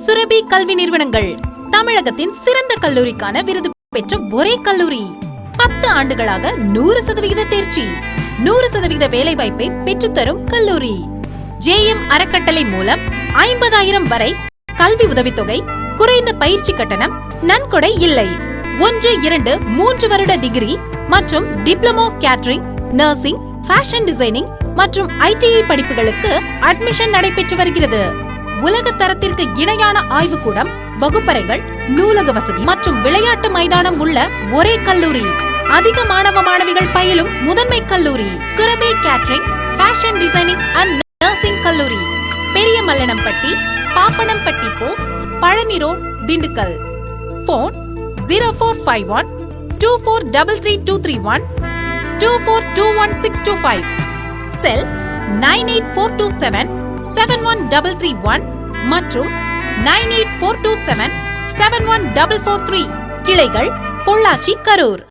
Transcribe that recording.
சுரபி கல்வி நிறுவனங்கள் தமிழகத்தின் சிறந்த கல்லூரிக்கான விருது பெற்ற ஒரே கல்லூரி. 10 ஆண்டுகளாக 100% தேர்ச்சி, 100% வேலைவாய்ப்பை பெற்றுத்தரும் கல்லூரி. JM அறக்கட்டளை மூலம் 50,000 வரை கல்வி உதவித்தொகை, குறைந்த பயிற்சி கட்டணம், நன்கொடை இல்லை. 1, 2, 3 வருட டிகிரி மற்றும் diploma catering, nursing, fashion designing மற்றும் ITI படிப்புகளுக்கு அட்மிஷன் நடைபெற்று வருகிறது. உலக தரத்திற்கு இணையான ஆய்வுக்கூடம், வகுப்பறைகள், நூலக வசதி மற்றும் விளையாட்டு மைதானம் உள்ள ஒரே கல்லூரி. அதிக மாணவ மாணவிகள் பயிலும் முதன்மை கல்லூரி. Surabhi catering, fashion designing and nursing கல்லூரி. Periya Mallanampatti, Pappanampatti post, Palani road, Dindigul. Phone 0451 2433 2421625. Cell 98427 71331 மற்றும் 98427 71443. கிளைகள் பொள்ளாச்சி, கரூர்.